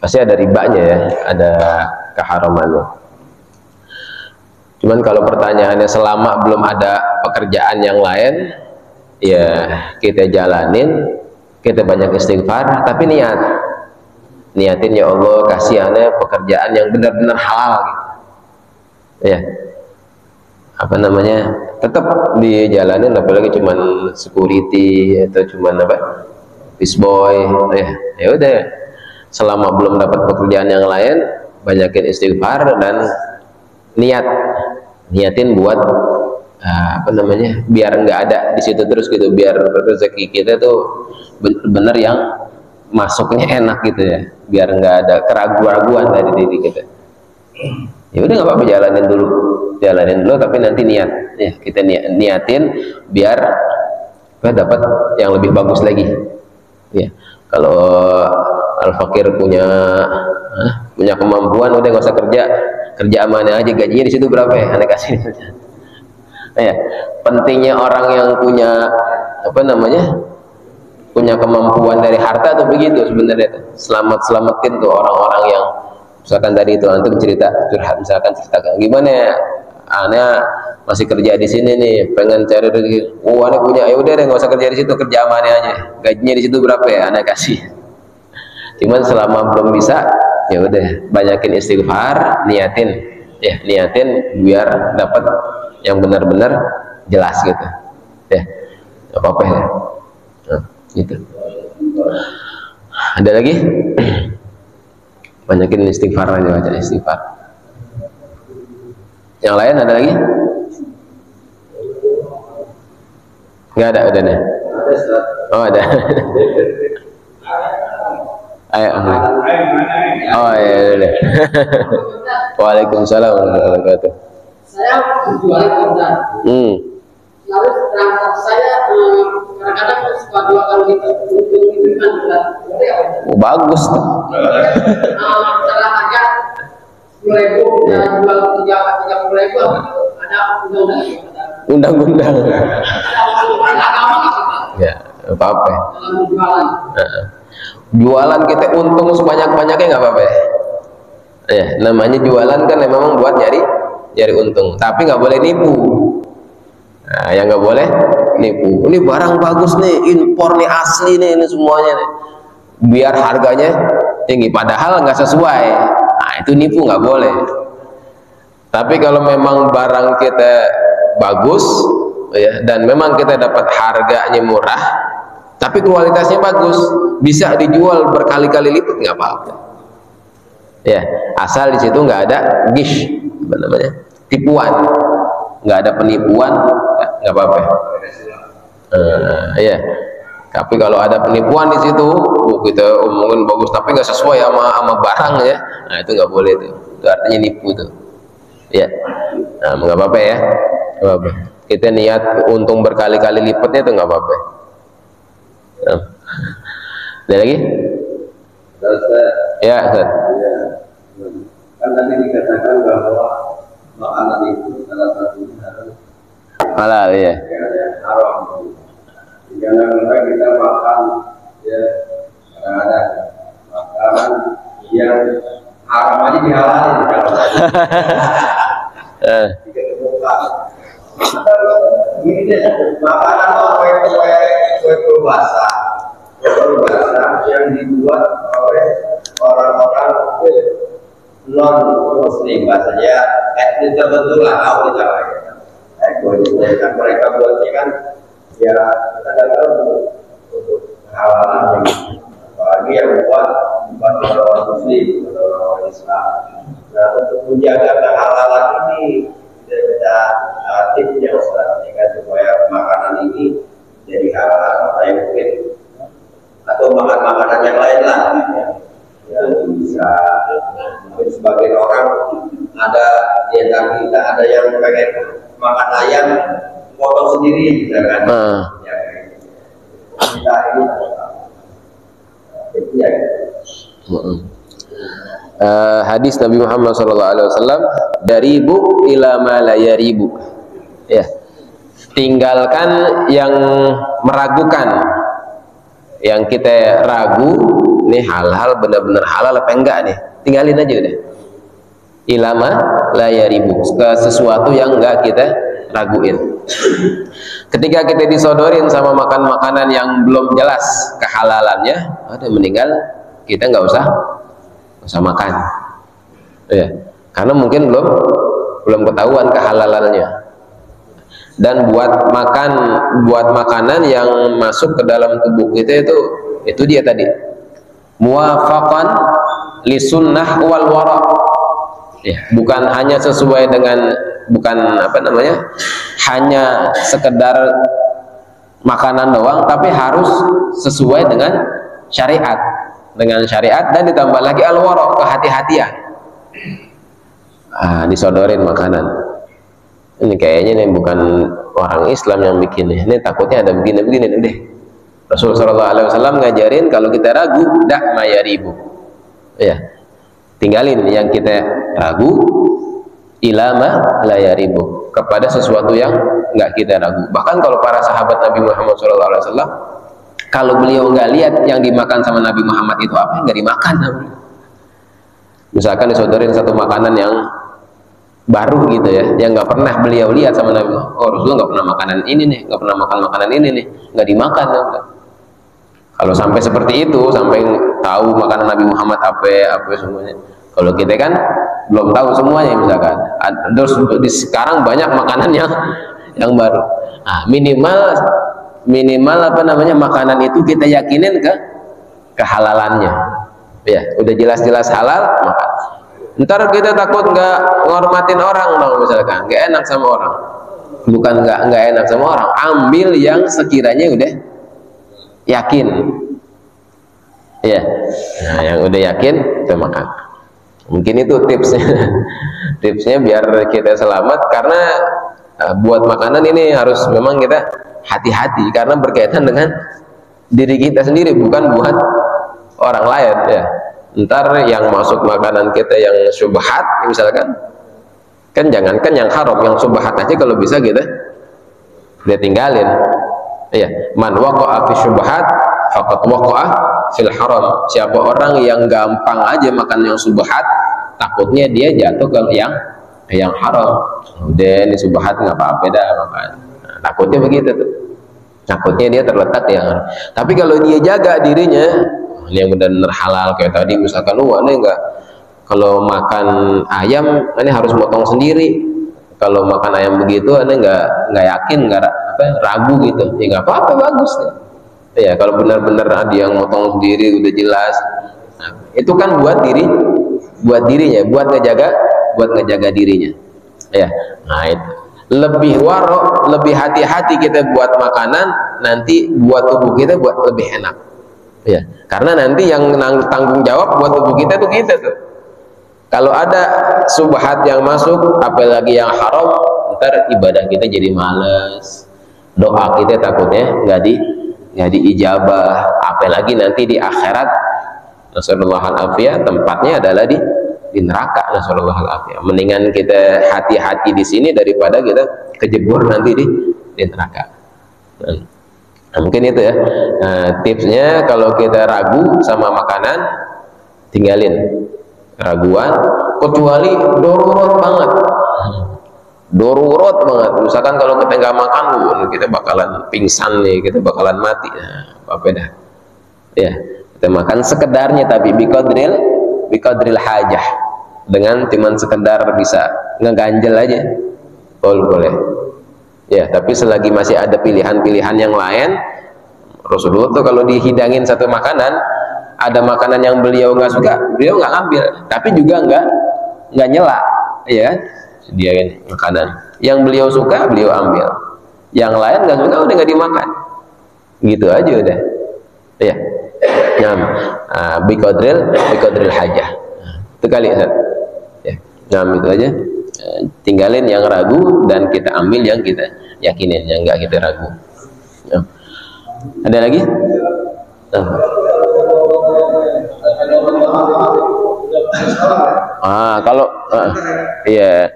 pasti ada ribanya ya, ada keharamannya. Cuman kalau pertanyaannya selama belum ada pekerjaan yang lain, ya kita jalanin, kita banyak istighfar, tapi niatin ya Allah kasih aneh pekerjaan yang benar-benar halal gitu. Ya, apa namanya, tetap dijalanin, apalagi cuman security atau cuman apa, bisboy, ya udah. Selama belum dapat pekerjaan yang lain, banyakin istighfar dan niatin buat apa namanya, biar nggak ada di situ terus gitu, biar rezeki kita tuh bener yang masuknya enak gitu ya, biar nggak ada keraguan-raguan dari diri kita. Ya udah nggak apa-apa, jalanin dulu, tapi nanti niat ya, kita niatin biar kita dapat yang lebih bagus lagi ya. Kalau al-fakir punya kemampuan, udah nggak usah kerja amanah aja, gajinya di situ berapa ya, anda kasih. Ya, pentingnya orang yang punya apa namanya, punya kemampuan dari harta tuh begitu sebenarnya tuh. Selamatin tuh orang-orang yang misalkan tadi itu antum cerita curhat, misalkan ceritakan gimana ya, anda masih kerja di sini nih, pengen cari rezeki, anda punya, ya udah deh nggak usah kerja di situ, kerja amanah aja, gajinya di situ berapa ya, anda kasih. Cuman selama belum bisa, ya udah banyakin istighfar, niatin biar dapat yang benar-benar jelas gitu ya, apa-apa ya. Nah, gitu. Ada lagi? Banyakin istighfar aja, baca istighfar. Yang lain ada lagi? Nggak ada, udah nih. Oh ada. Ayo. Oh iya, udah. Waalaikumsalam warahmatullahi wabarakatuh. Saya jualan organ. Lalu transaksi saya kadang-kadang suka 2 kali lipat untung itu kan Oh, bagus tuh. Salah harga 10.000 dan jual 30.000 ada Undang-undang. ada agama Ya, apa-apa. dalam jualan. Jualan kita untung sebanyak-banyaknya nggak apa-apa. Ya, namanya jualan kan memang buat nyari untung, tapi nggak boleh nipu. Nah, yang nggak boleh nipu. Ini barang bagus nih, impor nih, asli nih, ini semuanya nih. Biar harganya tinggi, padahal nggak sesuai. Nah, itu nipu, nggak boleh. Tapi kalau memang barang kita bagus, ya, dan memang kita dapat harganya murah, tapi kualitasnya bagus, bisa dijual berkali-kali lipat, nggak apa-apa. Ya, asal di situ nggak ada gish, apa namanya, tipuan, nggak ada penipuan, nggak apa-apa. Ya, tapi kalau ada penipuan di situ, kita omongin bagus tapi nggak sesuai sama barang ya, nah itu nggak boleh tuh, itu artinya nipu tuh. Ya, nah nggak apa-apa ya, nggak apa-apa. Kita niat untung berkali-kali lipatnya itu nggak apa-apa. Nah. Ada lagi? Ya, Ustaz. Kan tadi dikatakan bahwa makanan itu salah satu Halal ya. haram. Jangan sampai kita makan ya ada makanan yang haram aja dihalalin kalau diketemukan. Ini deh makanan kue basah yang dibuat oleh orang-orang non muslim, bahasanya etnis tertentu lah, tahu kita lah ya. Kan mereka buatnya kan ya kita nggak tahu untuk halalan apalagi yang buat bukan orang muslim atau orang Islam. Nah, untuk menjaga kehalalan ini kita tipsnya Ustaz, kan supaya makanan ini jadi halal, makanya mungkin atau makanan yang lain lah yang bisa mungkin sebagian orang ada di antara kita ada yang pengen makan ayam potong sendiri misalkan ya, kita ini ya. Hadis Nabi Muhammad SAW, dari bu ila ma la yaribu, ya, tinggalkan yang meragukan, yang kita ragu ini hal-hal benar-benar halal apa enggak nih, tinggalin aja udah. Ilama la yaribu, ke sesuatu yang enggak kita raguin. Ketika kita disodorin sama makan makanan yang belum jelas kehalalannya, ada meninggal kita nggak usah makan, ya, karena mungkin belum ketahuan kehalalannya. Dan buat makanan yang masuk ke dalam tubuh kita itu dia tadi muwafaqan li sunnah wal wara, ya, bukan hanya sesuai dengan, bukan apa namanya, hanya sekedar makanan doang, tapi harus sesuai dengan syariat, dan ditambah lagi al wara, kehati-hatian. Disodorin makanan ini kayaknya nih bukan orang Islam yang bikin ini takutnya ada begini-begini deh. Rasulullah SAW ngajarin kalau kita ragu, dak mayaribu, ya, tinggalin yang kita ragu, ilama layaribu, kepada sesuatu yang nggak kita ragu. Bahkan kalau para sahabat Nabi Muhammad SAW, kalau beliau nggak lihat yang dimakan sama Nabi Muhammad itu apa, nggak dimakan. Misalkan disodorin satu makanan yang baru gitu ya, yang nggak pernah beliau lihat sama Nabi. Oh, Rasulullah nggak pernah makanan ini nih, nggak pernah makan makanan ini nih, nggak dimakan. Kalau sampai seperti itu, sampai tahu makanan Nabi Muhammad apa semuanya. Kalau kita kan belum tahu semuanya misalkan. Terus sekarang banyak makanan yang baru. Minimal apa namanya, makanan itu kita yakinin kehalalannya. Ya, udah jelas-jelas halal makan. Ntar kita takut nggak ngormatin orang dong, misalkan nggak enak sama orang. Bukan nggak enak sama orang, ambil yang sekiranya udah yakin. Ya, nah yang udah yakin kita makan. Mungkin itu tipsnya. Tipsnya biar kita selamat, karena buat makanan ini harus memang kita hati-hati karena berkaitan dengan diri kita sendiri, bukan buat orang lain ya. Ntar yang masuk makanan kita yang syubhat misalkan, kan jangankan yang haram, yang syubhat aja kalau bisa kita tinggalin ya. Man waqa'a fi syubhat faqad waqa'a fil haram. Siapa orang yang gampang aja makan yang syubhat, takutnya dia jatuh ke yang haram. Udah ini syubhat nggak apa-apa dah makan. Nah, takutnya begitu tuh, takutnya dia terletak yang. Tapi kalau dia jaga dirinya, ini yang benar-benar halal kayak tadi misalkan, ini enggak, kalau makan ayam ini harus motong sendiri, kalau makan ayam begitu ini enggak yakin, enggak ragu gitu ya, nggak apa-apa, bagus ya. Kalau benar-benar ada yang motong sendiri udah jelas, nah, itu kan buat dirinya, buat ngejaga dirinya ya. Nah itu lebih warok, lebih hati-hati kita buat makanan, nanti buat tubuh kita buat lebih enak ya, karena nanti yang tanggung jawab buat tubuh kita tuh kita tuh. Kalau ada subhat yang masuk, apalagi yang haram, ntar ibadah kita jadi males, doa kita takutnya nggak diijabah, apalagi nanti di akhirat, nasallallahu alaihi, tempatnya adalah di neraka, nasallallahu alaihi. Mendingan kita hati-hati di sini daripada kita kejebur nanti di neraka. Nah, mungkin itu ya. Nah, tipsnya kalau kita ragu sama makanan, tinggalin keraguan, kecuali darurat banget. Darurat banget. Misalkan kalau kita nggak makan, kita bakalan pingsan nih, kita bakalan mati. Nah, apa dah? Ya, kita makan sekedarnya, tapi biqadril hajah. Dengan cuman sekedar bisa ngeganjel aja. Boleh. Ya, tapi selagi masih ada pilihan-pilihan yang lain, Rasulullah tuh kalau dihidangin satu makanan, ada makanan yang beliau nggak suka, beliau nggak ngambil, tapi juga nggak nyela, ya kan? Sediain makanan yang beliau suka, beliau ambil, yang lain nggak suka udah nggak dimakan, gitu aja udah, ya. Biqadril hajah, itu kali ya. Itu aja. Tinggalin yang ragu dan kita ambil yang kita yakinin, yang nggak kita ragu. Ada lagi? Kalau iya,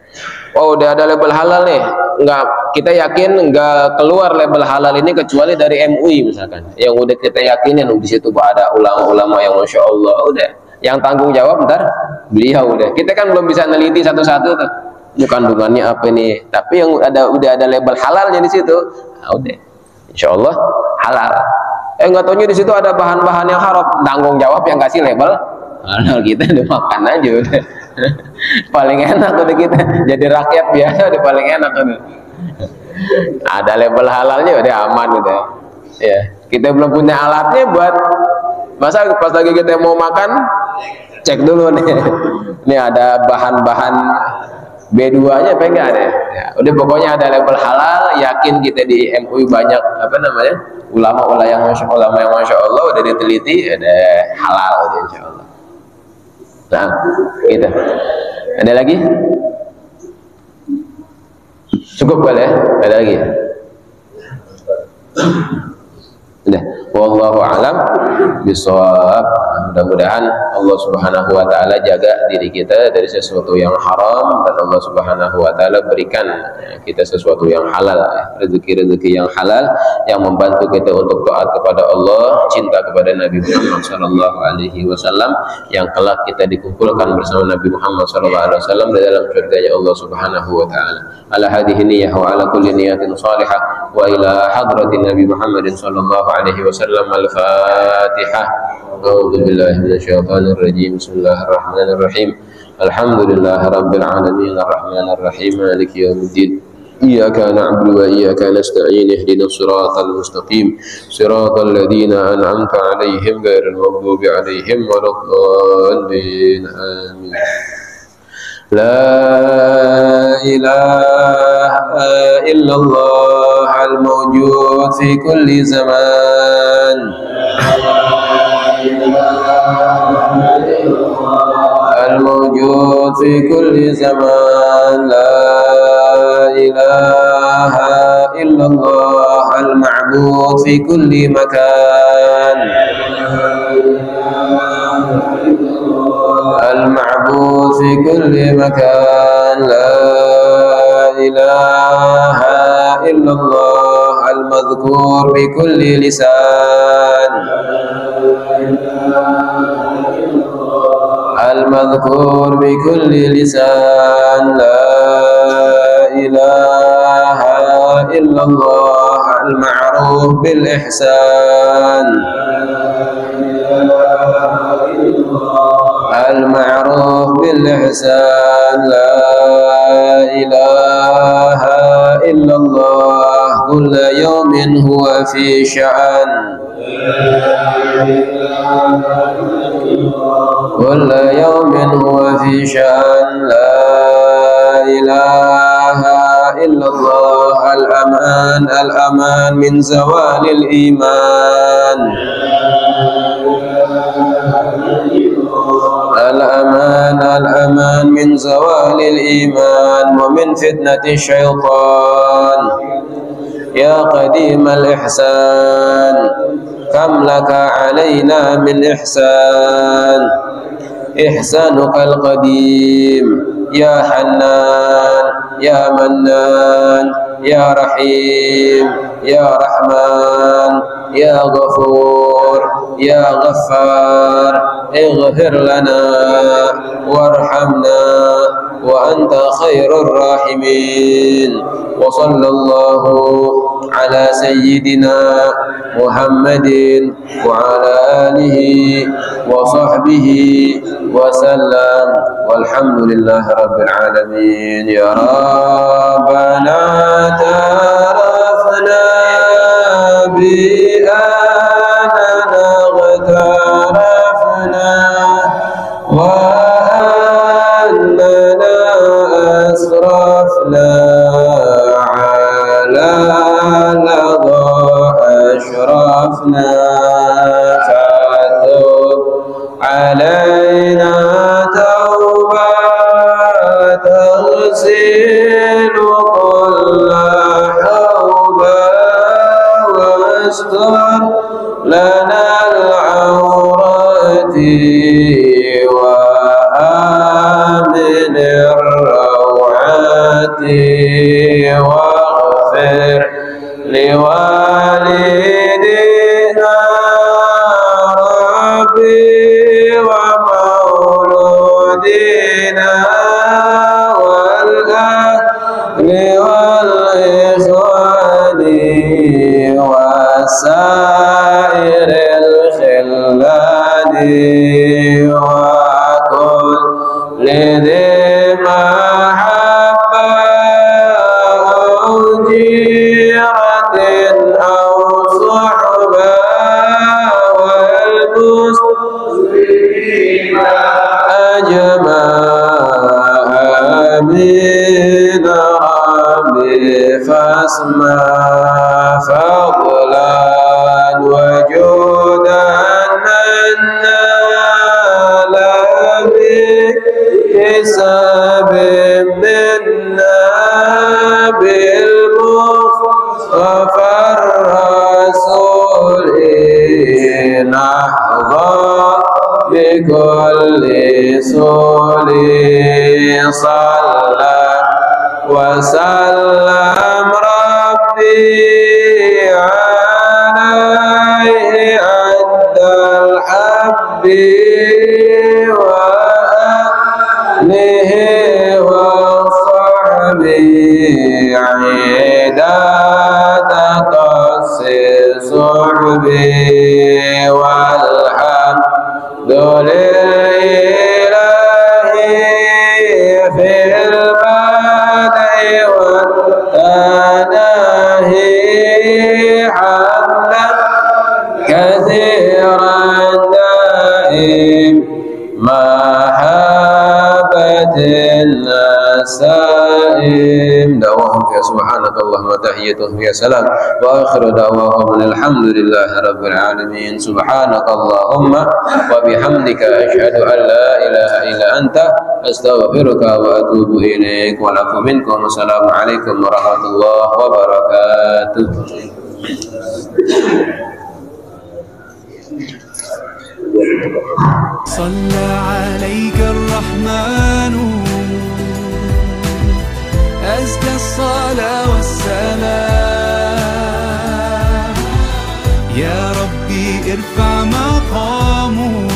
udah ada label halal nih, nggak, kita yakin nggak keluar label halal ini kecuali dari MUI misalkan, yang udah kita yakinin di situ ada ulama-ulama yang masya Allah, udah yang tanggung jawab ntar beliau, udah kita kan belum bisa neliti satu-satu tuh kandungannya apa nih, tapi yang udah ada label halalnya di situ, nah udah insya Allah halal. Nggak taunya di situ ada bahan-bahan yang haram, tanggung jawab yang kasih label halal, kita udah makan aja udah. Paling enak udah kita jadi rakyat biasa, udah paling enak udah. Ada label halalnya udah aman udah. Ya, kita belum punya alatnya buat masa pas lagi kita mau makan cek dulu nih. Ini ada bahan-bahan B2-nya apa enggak ada? Ya, udah pokoknya ada label halal, yakin kita di MUI banyak ulama yang masya Allah udah diteliti, ada halal udah insya Allah. Nah, gitu. Ada lagi? Cukup kali ya? Ada lagi? Udah. Wallahu a'lam bishawab. Mudah-mudahan Allah Subhanahu wa taala jaga diri kita dari sesuatu yang haram, dan Allah Subhanahu wa taala berikan kita sesuatu yang halal, rezeki-rezeki yang halal yang membantu kita untuk taat kepada Allah, cinta kepada Nabi Muhammad sallallahu alaihi wasallam, yang kelak kita dikumpulkan bersama Nabi Muhammad sallallahu alaihi wasallam di dalam surganya Allah Subhanahu wa taala. Ala hadhihi niyyah wa ala kulli niyatin salihah wa ila hadratin Nabi Muhammadin sallallahu alaihi wasallam. Al-Fatihah. A'udzu billahi minasyaitonir rajim. Bismillahirrahmanirrahim. Alhamdulillahirabbil alamin arrahmanirrahim maliki yaumiddin. إياك نعبد وإياك نستعين اهدنا الصراط المستقيم صراط الذين أنعمت عليهم غير المغضوب عليهم ولا الضالين آمين. لا إله إلا الله الموجود في كل زمان الموجود في كل زمان لا إله إلا الله المعبود في كل مكان المعبود في كل مكان لا إله إلا الله المذكور بكل لسان المذكور بكل لسان لا إله إلا الله المعروف بالإحسان المعروف بالإحسان لا إله إلا الله كل يوم هو في شأن كل يوم هو في شأن لا إله إلا الله الأمان الأمان من زوال الإيمان الأمان الأمان من زوال الإيمان ومن فتنة الشيطان يا قديم الإحسان كم لك علينا من إحسان إحسانك القديم يا حنان يا منان يا رحيم يا رحمن يا غفور يا غفار اغفر لنا وارحمنا وأنت خير الراحمين. وصلى الله على سيدنا محمد وعلى آله وصحبه وسلم والحمد لله رب العالمين. يا ربنا اعترفنا بأننا اغترفنا وأننا أسرفنا على لظى أشرفنا فتب علينا توبة تغسل كل حوبة واستر لنا العورات وآمن الروعات واغفر لوالدينا ربي ومولودينا والأهل والإخوان وسائر الخلان وكل ذي محبة أو جيرة أو صحبة والمسلمين أجمعين ربي فاسمع فضلا وجودا منا لا بحساب منا بالمصطفى الرسول نحظى بكل سول صلى وسلم ربي عليه عد الحب وأهله وصحبه عداد تخصيص صحبي والحمد لله في البدء والتالي النسائم دعواهم فيها سبحانك اللهم وتحيتهم فيها سلام وآخر دعواهم الحمد لله رب العالمين سبحانك اللهم وبحمدك أشهد أن لا إله إلا أنت أستغفرك وأتوب إليك والعفو منكم والسلام عليكم ورحمة الله وبركاته. صلى عليك الرحمن أزكى الصلاة والسلام يا ربي ارفع مقامه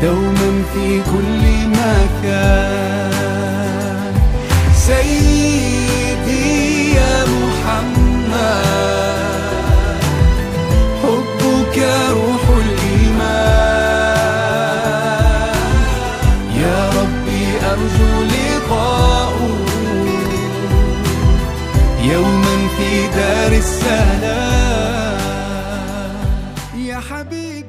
دوما في كل مكان سيدي يا محمد حبك روح الإيمان يا ربي أرجو لقاءه يوما في دار السلام يا حبيبي.